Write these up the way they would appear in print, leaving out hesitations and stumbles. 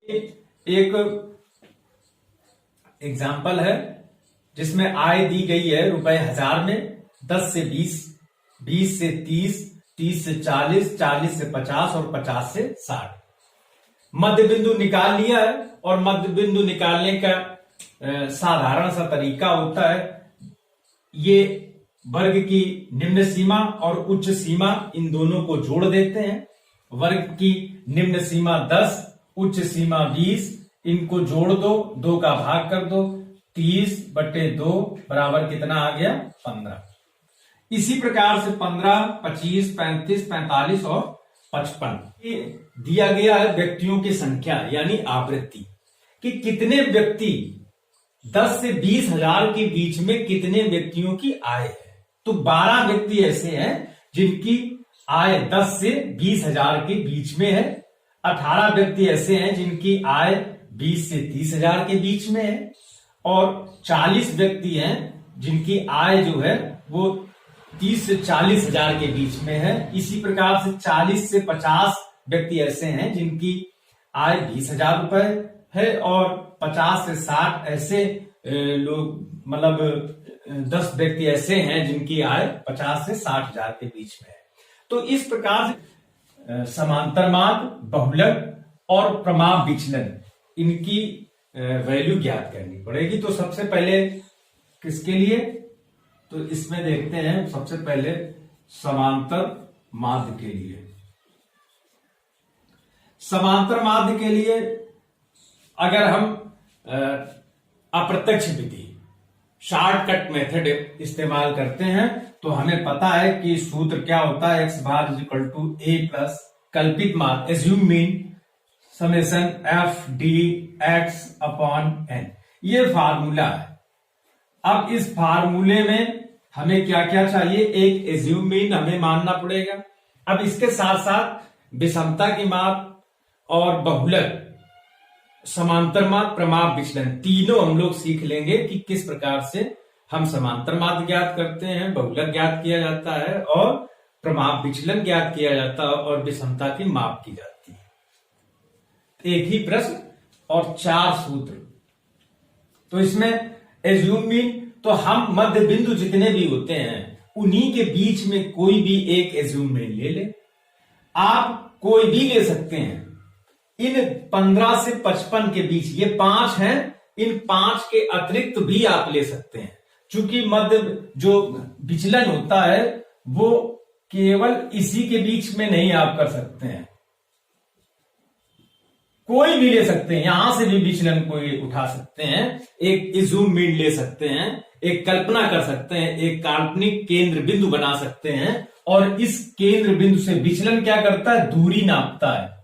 एक एग्जाम्पल है जिसमें आय दी गई है ₹1000 में, 10 से 20, 20 से 30, 30 से 40, 40 से 50 और 50 से 60। मध्य बिंदु निकाल लिया है और मध्य बिंदु निकालने का साधारण सा तरीका होता है, ये वर्ग की निम्न सीमा और उच्च सीमा इन दोनों को जोड़ देते हैं। वर्ग की निम्न सीमा 10, उच्च सीमा 20, इनको जोड़ दो, 2 का भाग कर दो, 30/2 बराबर कितना आ गया? 15। इसी प्रकार से 15, 25, 35, 45 और 55 दिया गया है व्यक्तियों की संख्या यानी आवृत्ति कि कितने व्यक्ति 10 से 20 हजार के बीच में कितने व्यक्तियों की आय है। तो 12 व्यक्ति ऐसे हैं जिनकी आय 10 से 20 हजार के बीच में है। 18 व्यक्ति ऐसे हैं जिनकी आय 20 से 30 हजार के बीच में है और 40 व्यक्ति हैं जिनकी आय जो है वो 30 से 40 हजार के बीच में है। इसी प्रकार से 40 से 50 व्यक्ति ऐसे हैं जिनकी आय 20,000 रुपए है और 50 से 60 ऐसे लोग मतलब 10 व्यक्ति ऐसे हैं जिनकी आय 50 से 60 हजार के बीच में है। तो इस प्रकार से समांतर माध्य, बहुलक और प्रमाप विचलन इनकी वैल्यू ज्ञात करनी पड़ेगी। तो सबसे पहले किसके लिए? तो इसमें देखते हैं सबसे पहले समांतर माध्य के लिए। समांतर माध्य के लिए अगर हम अप्रत्यक्ष विधि शॉर्टकट मेथड इस्तेमाल करते हैं तो हमें पता है कि सूत्र क्या होता है, x बार = a प्लस कल्पित माध्य एज्यूम मीन समेशन f/dx/n, ये फार्मूला है। अब इस फार्मूले में हमें क्या क्या चाहिए? एक एज्यूम मीन हमें मानना पड़ेगा। अब इसके साथ साथ विषमता की माप और बहुलक, समांतर माध्य, प्रमाप विचलन तीनों हम लोग सीख लेंगे कि किस प्रकार से हम समांतर माध्य ज्ञात करते हैं, बहुलक ज्ञात किया जाता है और प्रमाप विचलन ज्ञात किया जाता है और विषमता की माप की जाती है। एक ही प्रश्न और 4 सूत्र। तो इसमें एज्यूम मीन, तो हम मध्य बिंदु जितने भी होते हैं उन्हीं के बीच में कोई भी एक एज्यूम मीन ले ले। आप कोई भी ले सकते हैं। इन 15 से 55 के बीच ये 5 हैं, इन 5 के अतिरिक्त भी आप ले सकते हैं। चूंकि मध्य जो विचलन होता है वो केवल इसी के बीच में नहीं आप कर सकते हैं, कोई भी ले सकते हैं। यहां से भी विचलन कोई उठा सकते हैं, एक एज्यूम मीन ले सकते हैं, एक कल्पना कर सकते हैं, एक काल्पनिक केंद्र बिंदु बना सकते हैं और इस केंद्र बिंदु से विचलन क्या करता है? दूरी नापता है।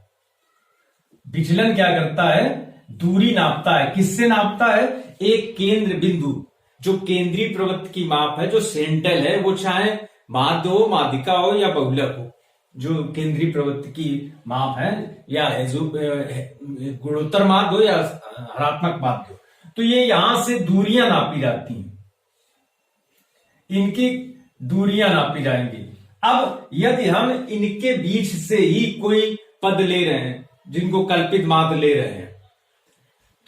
विचलन क्या करता है? दूरी नापता है। किससे नापता है? एक केंद्र बिंदु जो केंद्रीय प्रवृत्ति की माप है, जो सेंट्रल है, वो चाहे माध्य हो, माध्यिका हो या बहुलक हो, जो केंद्रीय प्रवृत्ति की माप है, या गुणोत्तर माध्य हो या हरात्मक माध्य हो, तो ये यहां से दूरियां नापी जाती हैं, इनकी दूरियां नापी जाएंगी। अब यदि हम इनके बीच से ही कोई पद ले रहे हैं जिनको कल्पित माध्य ले रहे हैं,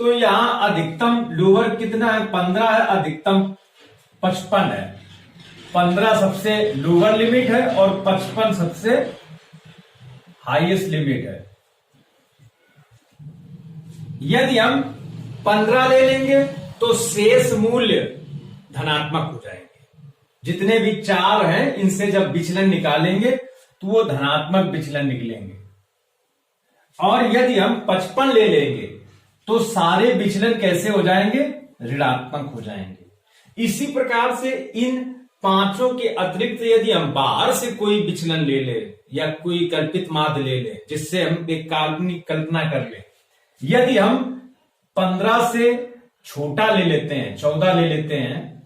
तो यहां अधिकतम लोअर कितना है? 15 है, अधिकतम 55 है। 15 सबसे लोअर लिमिट है और 55 सबसे हाईएस्ट लिमिट है। यदि हम 15 ले लेंगे तो शेष मूल्य धनात्मक हो जाएंगे। जितने भी 4 हैं इनसे जब विचलन निकालेंगे तो वो धनात्मक विचलन निकलेंगे। और यदि हम 55 ले लेंगे तो सारे विचलन कैसे हो जाएंगे? ऋणात्मक हो जाएंगे। इसी प्रकार से इन 5 के अतिरिक्त यदि हम बाहर से कोई विचलन ले ले या कोई कल्पित माध्य ले ले जिससे हम एक काल्पनिक कल्पना कर ले, यदि हम 15 से छोटा ले लेते हैं, 14 ले लेते हैं,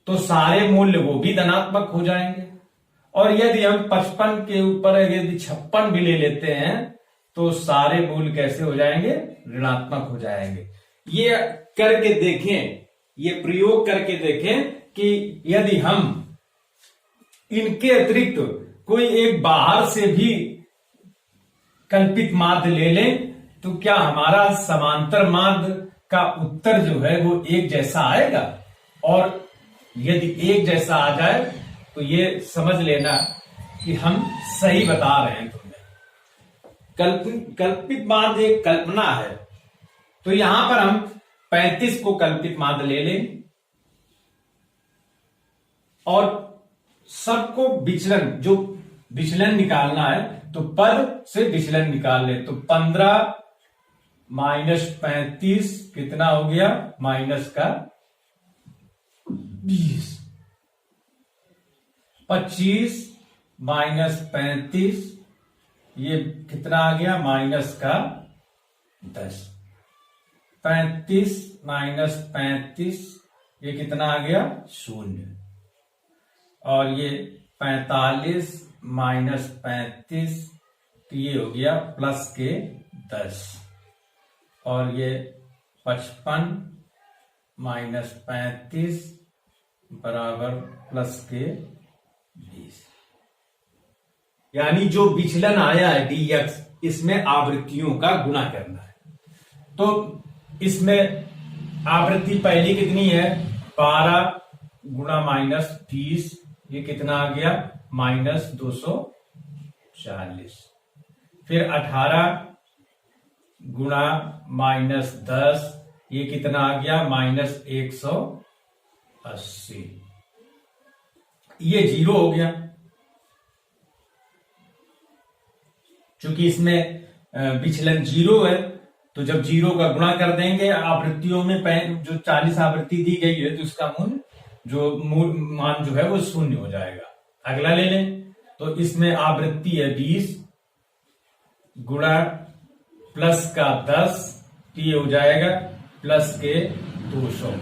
तो सारे मूल्य वो भी धनात्मक हो जाएंगे। और यदि हम 55 के ऊपर यदि 56 भी ले लेते हैं तो सारे मूल्य कैसे हो जाएंगे? ऋणात्मक हो जाएंगे। ये करके देखें, ये प्रयोग करके देखें कि यदि हम इनके अतिरिक्त कोई एक बाहर से भी कल्पित माध्य ले लें तो क्या हमारा समांतर मार्ग का उत्तर जो है वो एक जैसा आएगा? और यदि एक जैसा आ जाए तो ये समझ लेना कि हम सही बता रहे हैं तुम्हें। कल्पित मार्ग एक कल्पना है, तो यहां पर हम 35 को कल्पित मार्ग ले लें और सबको विचलन, जो विचलन निकालना है तो पद से विचलन निकाल ले। तो 15 माइनस 35 कितना हो गया? माइनस का 20। 25 माइनस 35 ये कितना आ गया? माइनस का 10। 35 माइनस 35 ये कितना आ गया? 0। और ये 45 माइनस 35 तो ये हो गया प्लस के 10। और ये 55 माइनस 35 बराबर प्लस के 20। यानी जो विचलन आया है dx, इसमें आवृत्तियों का गुणा करना है। तो इसमें आवृत्ति पहली कितनी है? 12 गुणा माइनस 20 ये कितना आ गया? माइनस 240। फिर 18 गुणा माइनस 10 ये कितना आ गया? माइनस 180। ये 0 हो गया, क्योंकि इसमें विचलन 0 है। तो जब 0 का गुणा कर देंगे आवृत्तियों में, जो 40 आवृत्ति दी गई है तो उसका मूल मान जो है वो 0 हो जाएगा। अगला ले लें, तो इसमें आवृत्ति है 20 गुणा प्लस का 10 ये हो जाएगा प्लस के 200।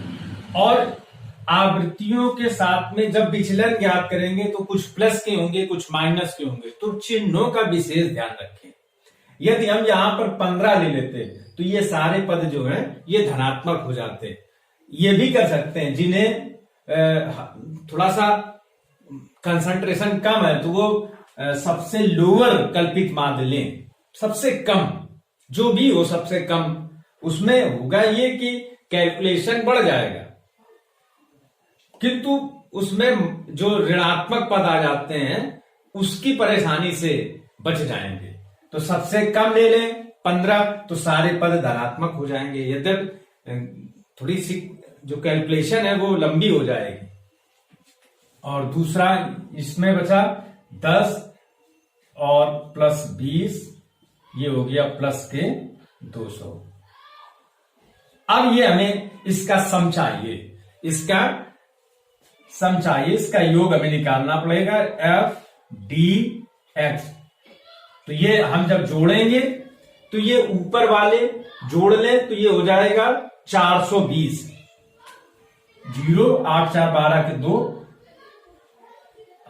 और आवृत्तियों के साथ में जब विचलन ज्ञात करेंगे तो कुछ प्लस के होंगे, कुछ माइनस के होंगे, तो चिन्हों का विशेष ध्यान रखें। यदि हम यहां पर 15 ले लेते तो ये सारे पद जो हैं ये धनात्मक हो जाते। ये भी कर सकते हैं जिन्हें थोड़ा सा कंसंट्रेशन कम है तो वो सबसे लोअर कल्पित माध्य लें, सबसे कम जो भी हो, सबसे कम। उसमें होगा ये कि कैलकुलेशन बढ़ जाएगा, किंतु उसमें जो ऋणात्मक पद आ जाते हैं उसकी परेशानी से बच जाएंगे। तो सबसे कम ले लें 15, तो सारे पद धनात्मक हो जाएंगे। यद्यपि थोड़ी सी जो कैलकुलेशन है वो लंबी हो जाएगी। और दूसरा इसमें बचा 10 और प्लस 20 ये हो गया प्लस के 200। अब ये हमें इसका सम चाहिए, इसका सम चाहिए, इसका योग हमें निकालना पड़ेगा एफ डी एक्स। तो ये हम जब जोड़ेंगे तो ये ऊपर वाले जोड़ लें तो ये हो जाएगा 420। 0 8 4 12 के 2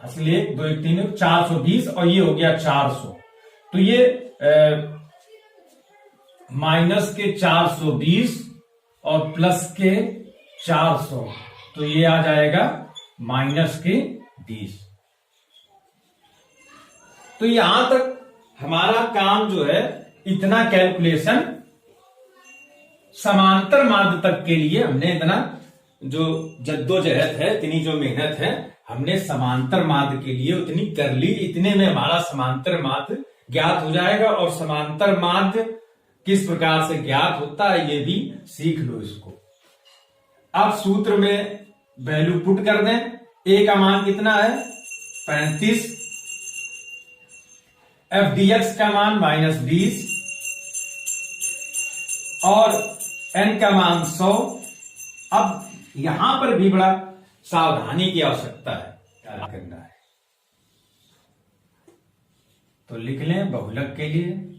इसलिए 2 1 3 420 और ये हो गया 400। तो ये माइनस के 420 और प्लस के 400, तो ये आ जाएगा माइनस के 20। तो यहां तक हमारा काम जो है, इतना कैलकुलेशन समांतर माध्य तक के लिए हमने इतना जो जद्दोजहद है, इतनी जो मेहनत है हमने समांतर माध्य के लिए उतनी कर ली। इतने में हमारा समांतर माध्य ज्ञात हो जाएगा। और समांतर माध्य किस प्रकार से ज्ञात होता है ये भी सीख लो इसको। अब सूत्र में वैल्यू पुट कर दें। ए का मान कितना है? 35। एफ डी एक्स का मान -20 और एन का मान 100। अब यहां पर भी बड़ा सावधानी की आवश्यकता है, क्या करना है। तो लिख लें बहुलक के लिए।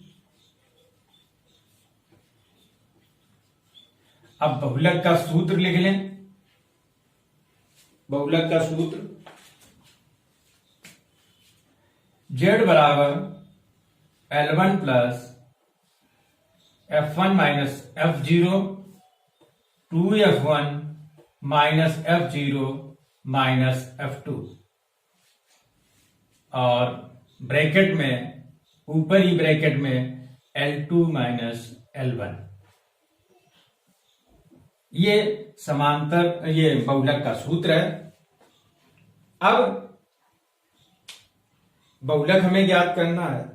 अब बहुलक का सूत्र लिख लें। बहुलक का सूत्र Z बराबर L1 plus F1 minus F0 2F1 minus F0 minus F2 और ब्रैकेट में ऊपर ही ब्रैकेट में L2 माइनस L1। ये समांतर, ये बहुलक का सूत्र है। अब बहुलक हमें ज्ञात करना है।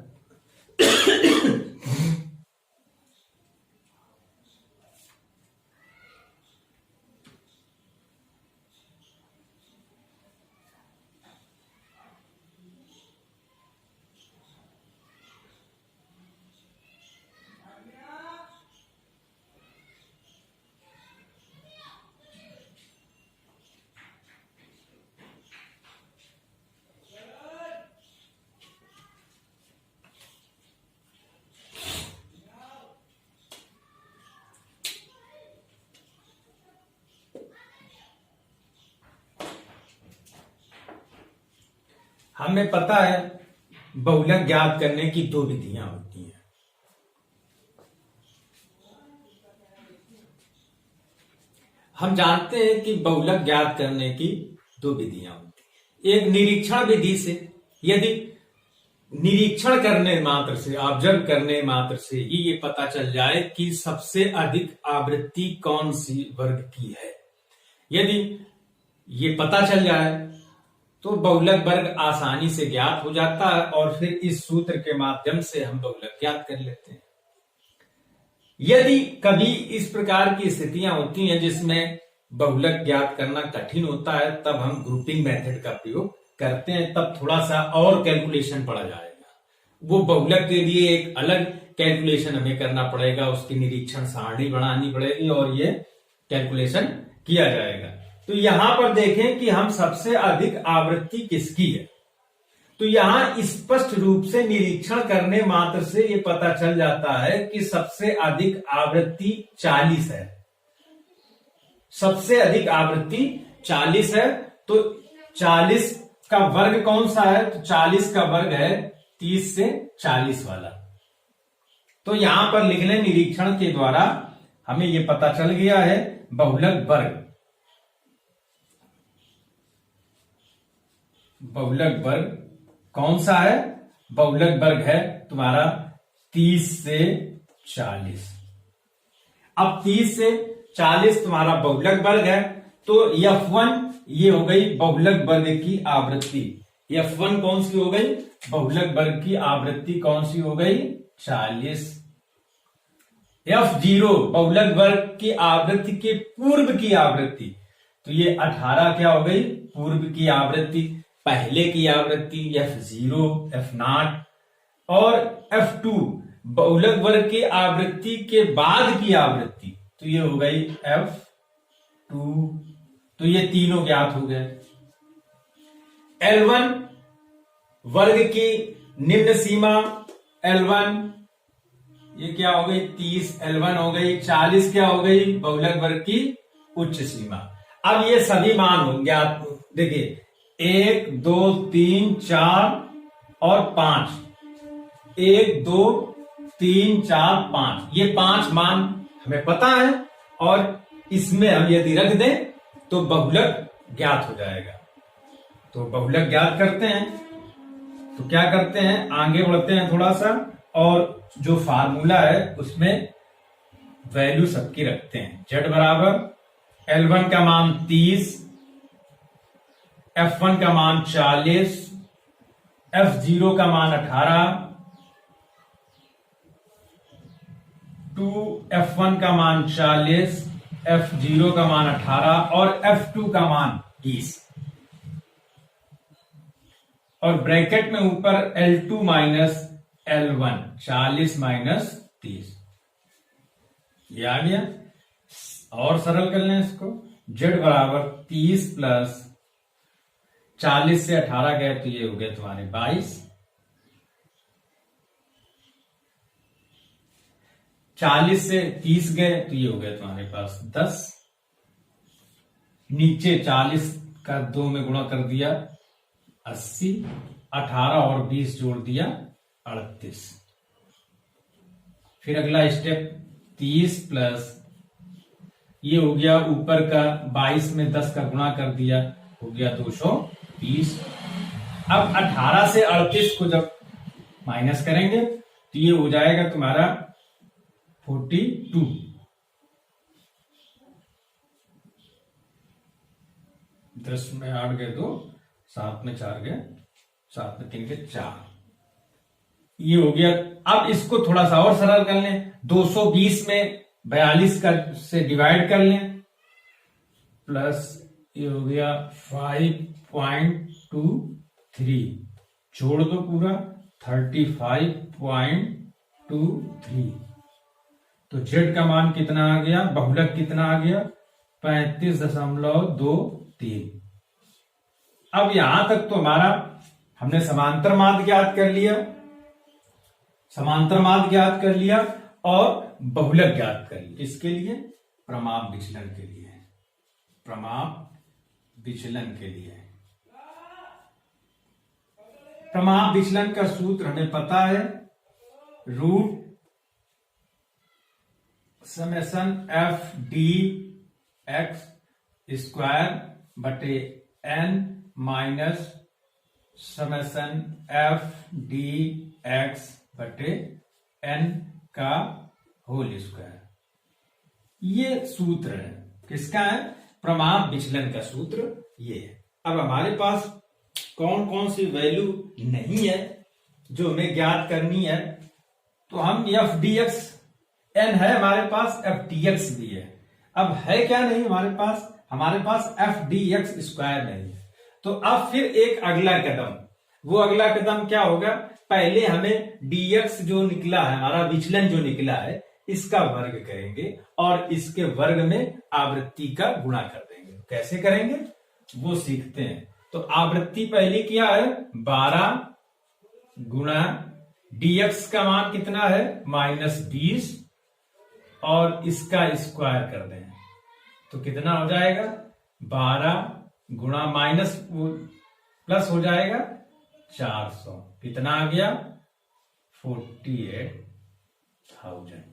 हमें पता है बहुलक ज्ञात करने की दो विधियां होती हैं। हम जानते हैं कि बहुलक ज्ञात करने की दो विधियां होती हैं। एक निरीक्षण विधि से, यदि निरीक्षण करने मात्र से, ऑब्जर्व करने मात्र से ही ये पता चल जाए कि सबसे अधिक आवृत्ति कौन सी वर्ग की है, यदि ये पता चल जाए तो बहुलक वर्ग आसानी से ज्ञात हो जाता है और फिर इस सूत्र के माध्यम से हम बहुलक ज्ञात कर लेते हैं। यदि कभी इस प्रकार की स्थितियां होती हैं जिसमें बहुलक ज्ञात करना कठिन होता है, तब हम ग्रुपिंग मेथड का प्रयोग करते हैं। तब थोड़ा सा और कैलकुलेशन पड़ा जाएगा। वो बहुलक के लिए एक अलग कैलकुलेशन हमें करना पड़ेगा, उसकी निरीक्षण सारणी बनानी पड़ेगी और ये कैलकुलेशन किया जाएगा। तो यहां पर देखें कि हम सबसे अधिक आवृत्ति किसकी है। तो यहां स्पष्ट रूप से निरीक्षण करने मात्र से ये पता चल जाता है कि सबसे अधिक आवृत्ति 40 है। सबसे अधिक आवृत्ति 40 है। तो 40 का वर्ग कौन सा है? तो 40 का वर्ग है 30 से 40 वाला। तो यहां पर लिख लें, निरीक्षण के द्वारा हमें यह पता चल गया है बहुलक वर्ग। बहुलक वर्ग कौन सा है? बहुलक वर्ग है तुम्हारा 30 से 40। अब 30 से 40 तुम्हारा बहुलक वर्ग है। तो F1 ये हो गई बहुलक वर्ग की आवृत्ति। F1 कौन सी हो गई? बहुलक वर्ग की आवृत्ति कौन सी हो गई? 40। F0 बहुलक वर्ग की आवृत्ति के पूर्व की आवृत्ति, तो ये 18 क्या हो गई? पूर्व की आवृत्ति। पहले की आवृत्ति F0, F0 और F2 बहुलक वर्ग की आवृत्ति के बाद की आवृत्ति, तो ये हो गई F2। तो ये तीनों ज्ञात हो गए। L1 वर्ग की निम्न सीमा L1 ये क्या हो गई? 30 L1 हो गई। 40 क्या हो गई? बहुलक वर्ग की उच्च सीमा। अब ये सभी मान हो ज्ञात। देखिए 1, 2, 3, 4 और 5। 1, 2, 3, 4, 5 ये 5 मान हमें पता है और इसमें हम यदि रख दें तो बहुलक ज्ञात हो जाएगा। तो बहुलक ज्ञात करते हैं तो क्या करते हैं? आगे बढ़ते हैं थोड़ा सा और जो फार्मूला है उसमें वैल्यू सबकी रखते हैं। Z बराबर L1 का मान 30, F1 का मान 40, F0 का मान 18, 2F1 का मान 40, F0 का मान 18 और F2 का मान 20 और ब्रैकेट में ऊपर L2 माइनस L1, 40 माइनस 30। ये आ गया। और सरल कर लें इसको। Z बराबर 30 प्लस 40 से 18 गए तो ये हो गए तुम्हारे 22। 40 से 30 गए तो ये हो गए तुम्हारे पास 10। नीचे 40 का 2 में गुणा कर दिया 80, 18 और 20 जोड़ दिया 38। फिर अगला स्टेप 30 प्लस ये हो गया ऊपर का 22 में 10 का गुणा कर दिया, हो गया 220। अब 18 से 38 को जब माइनस करेंगे तो ये हो जाएगा तुम्हारा 42। 10 में 8 गए 2, 7 में 4 गए, 7 में 3 गए 4। ये हो गया। अब इसको थोड़ा सा और सरल कर लें। 220 में 42 का से डिवाइड कर लें, प्लस ये हो गया 5.23, जोड़ दो पूरा 35.23। तो जेड का मान कितना आ गया, बहुलक कितना आ गया, 35.23। अब यहां तक तो हमारा हमने समांतर माध्य ज्ञात कर लिया, समांतर माध्य ज्ञात कर लिया और बहुलक ज्ञात कर लिया। इसके लिए प्रमाप विचलन के लिए, प्रमाप विचलन के लिए। प्रमाप विचलन का सूत्र हमें पता है, root summation f d x square बटे n minus summation f d x बटे एन का होल स्क्वायर। ये सूत्र है, किसका है, प्रमाप विचलन का सूत्र ये है। अब हमारे पास कौन कौन सी वैल्यू नहीं है जो हमें ज्ञात करनी है, तो हम एफ डी एक्स एन है हमारे पास, एफ डी एक्स भी है। अब है क्या नहीं हमारे पास एफ डी एक्स स्क्वायर नहीं है। तो अब फिर एक अगला कदम, वो अगला कदम क्या होगा, पहले हमें dx जो निकला है, हमारा विचलन जो निकला है, इसका वर्ग करेंगे और इसके वर्ग में आवृत्ति का गुणा कर देंगे। कैसे करेंगे वो सीखते हैं। तो आवृत्ति पहले क्या है, 12 गुणा dx का मान कितना है, -20 और इसका स्क्वायर कर दें तो कितना हो जाएगा, 12 गुणा माइनस प्लस हो जाएगा 400, कितना आ गया, 48,000।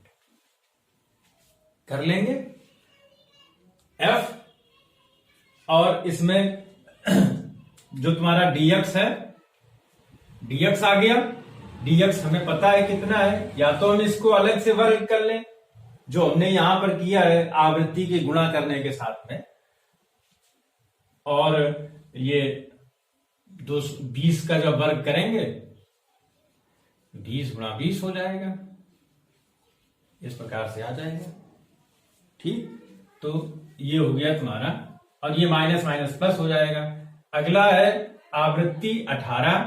कर लेंगे f और इसमें जो तुम्हारा dx है, dx आ गया। dx हमें पता है कितना है, या तो हम इसको अलग से वर्ग कर लें जो हमने यहां पर किया है आवृत्ति के गुणा करने के साथ में, और ये 20 का जब वर्ग करेंगे 20 गुणा 20 हो जाएगा, इस प्रकार से आ जाएगा। ठीक, तो ये हो गया तुम्हारा, और ये माइनस माइनस प्लस हो जाएगा। अगला है आवृत्ति 18,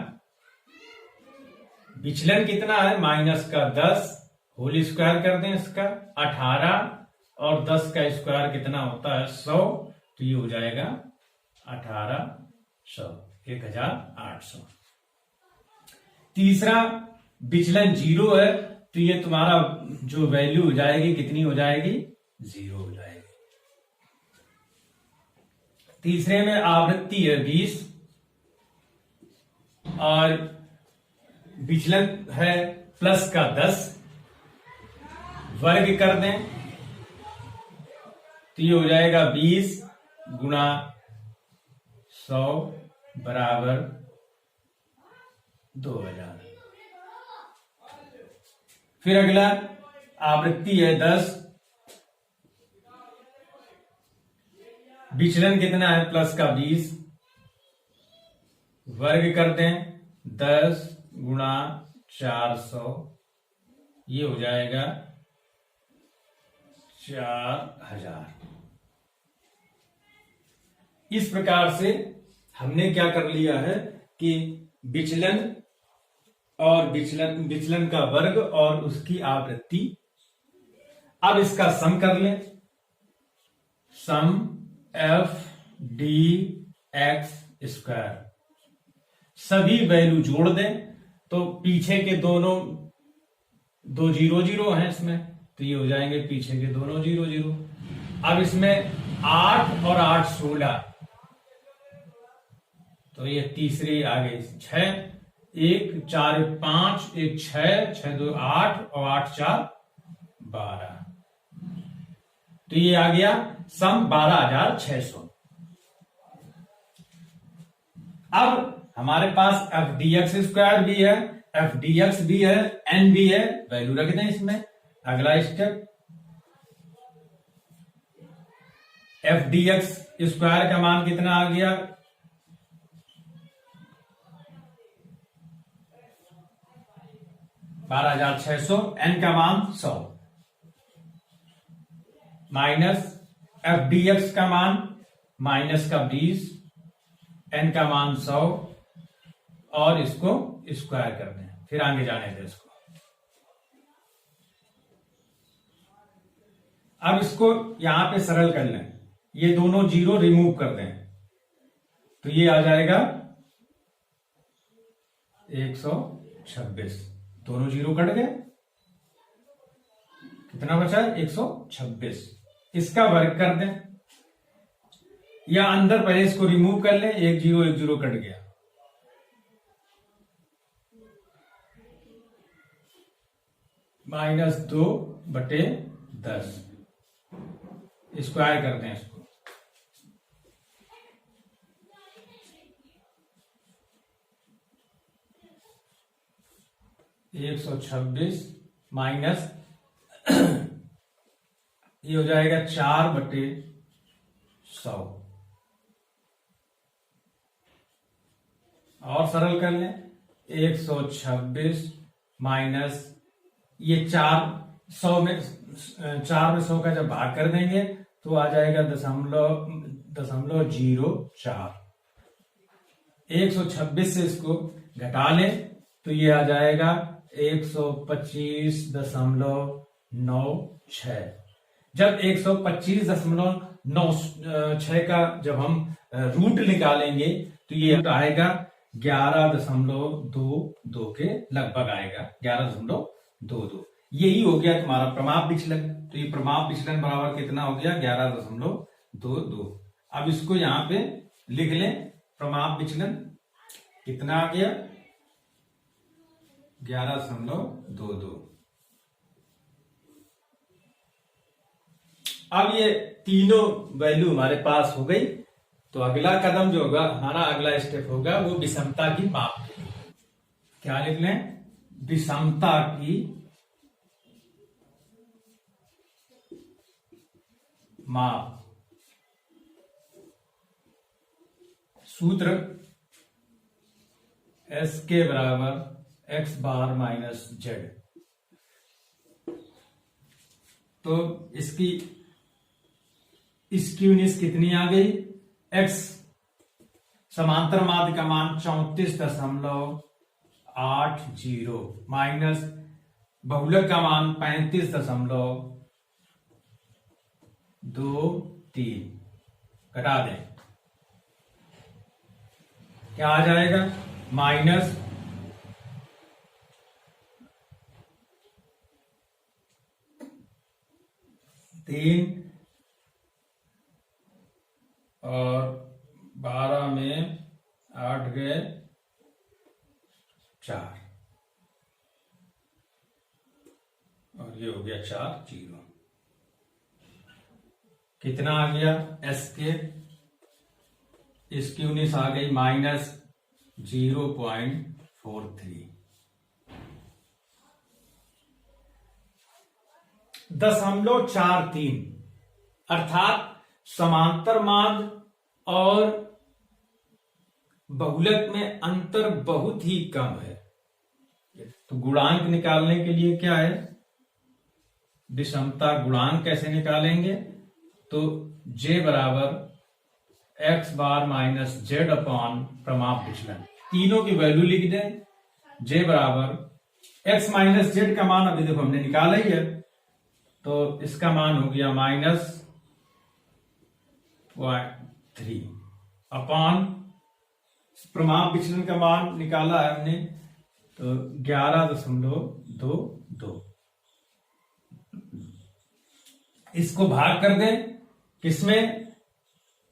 विचलन कितना है, -10 होल स्क्वायर कर दें इसका, 18 और 10 का स्क्वायर कितना होता है, 100, तो ये हो जाएगा 1800, 1800। तीसरा विचलन 0 है, तो ये तुम्हारा जो वैल्यू हो जाएगी कितनी हो जाएगी, 0 हो जाएगी। तीसरे में आवृत्ति है 20 और विचलन है प्लस का 10, वर्ग कर दें तो ये हो जाएगा 20 गुणा 100 बराबर 2000। फिर अगला आवृत्ति है 10, विचलन कितना है, प्लस का 20, वर्ग कर दें 10 गुणा 400, ये हो जाएगा 4000। इस प्रकार से हमने क्या कर लिया है कि विचलन और विचलन का वर्ग और उसकी आवृत्ति। अब इसका सम कर लें, सम एफ डी एक्स स्क्वायर, सभी वैल्यू जोड़ दें तो पीछे के दोनों 2 0 0 हैं इसमें, तो ये हो जाएंगे पीछे के दोनों 0 0। अब इसमें 8 और 8 16, तो ये तीसरे आ गए 6, 1 4 5, 1 6, 6 2 8 और 8 4 12, तो ये आ गया सम 12,600। अब हमारे पास एफ डी एक्स स्क्वायर भी है, एफ डी एक्स भी है, एन भी है, वैल्यू रख दें इसमें, अगला step F d x square का मान कितना आ गया, 12,600, एन का मान 100, माइनस एफ डी एक्स का मान माइनस का 20, एन का मान 100, और इसको स्क्वायर कर दें, फिर आगे जाने दें इसको। अब इसको यहां पे सरल कर लें, ये दोनों जीरो रिमूव कर दें, तो ये आ जाएगा 126, दोनों जीरो कट गए, कितना बचा 126, इसका वर्ग कर दें, या अंदर पहले इसको रिमूव कर लें, एक जीरो कट गया, -2/10, स्क्वायर कर दें इसको, 126 माइनस ये हो जाएगा 4/100, और सरल कर लें, 126 माइनस ये 4 में 100 का जब भाग कर देंगे तो आ जाएगा 0.04, 126 से इसको घटा लें तो ये आ जाएगा 125.96। जब 125.96 का जब हम रूट निकालेंगे तो ये आएगा 11.22 के लगभग आएगा, 11.22। यही हो गया तुम्हारा प्रमाप विचलन। तो ये प्रमाप विचलन बराबर कितना हो गया, 11.22। अब इसको यहां पे लिख लें, प्रमाप विचलन कितना आ गया, 11.22। अब ये तीनों वैल्यू हमारे पास हो गई, तो अगला कदम जो होगा हमारा, अगला स्टेप होगा वो विषमता की माप के लिए। क्या लिख लें, विषमता की माप। सूत्र एस के बराबर एक्स बार माइनस जेड। तो इसकी यूनिट कितनी आ गई, एक्स समांतर माध्य का मान 34.80 माइनस बहुलक का मान 35.23, घटा दें, क्या आ जाएगा, माइनस तीन और 12 में 8 गए 4, और ये हो गया 4 0। कितना आ गया, एस के इसकी यूनिट आ गई -0.43। 0.43 अर्थात समांतर माध्य और बहुलक में अंतर बहुत ही कम है। तो गुणांक निकालने के लिए क्या है, विषमता गुणांक कैसे निकालेंगे, तो J बराबर एक्स बार माइनस जेड अपॉन प्रमाप विचलन, तीनों की वैल्यू लिख दें। J बराबर एक्स माइनस जेड का मान अभी देखो हमने निकाला ही है, तो इसका मान हो गया -0.3 अपॉन प्रमाप विचलन का मान निकाला है हमने, तो 11.22। इसको भाग कर दें किसमें,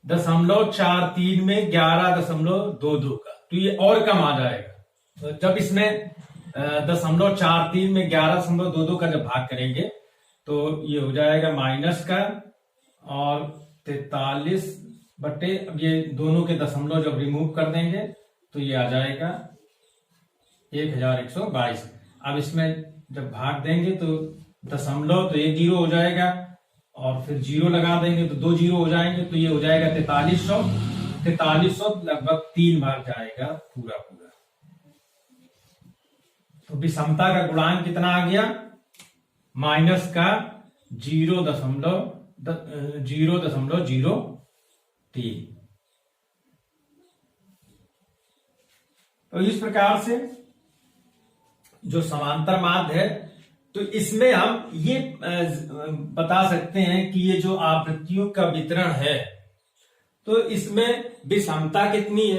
0.43 में 11.22 का, तो ये और कम आ जाएगा। तो जब इसमें 0.43 में 11.22 का जब भाग करेंगे तो ये हो जाएगा माइनस का, और 43 बटे, अब ये दोनों के दशमलव जब रिमूव कर देंगे तो ये आ जाएगा 1122। अब इसमें जब भाग देंगे तो दशमलव, तो ये 0 हो जाएगा, और फिर 0 लगा देंगे तो 2 0 हो जाएंगे, तो ये हो जाएगा 4300। 4300 लगभग 3 बार जाएगा पूरा पूरा। तो विषमता का गुणांक कितना आ गया? माइनस का 0.03। तो इस प्रकार से जो समांतर माध्य है, तो इसमें हम ये बता सकते हैं कि ये जो आवृत्तियों का वितरण है, तो इसमें विषमता कितनी है।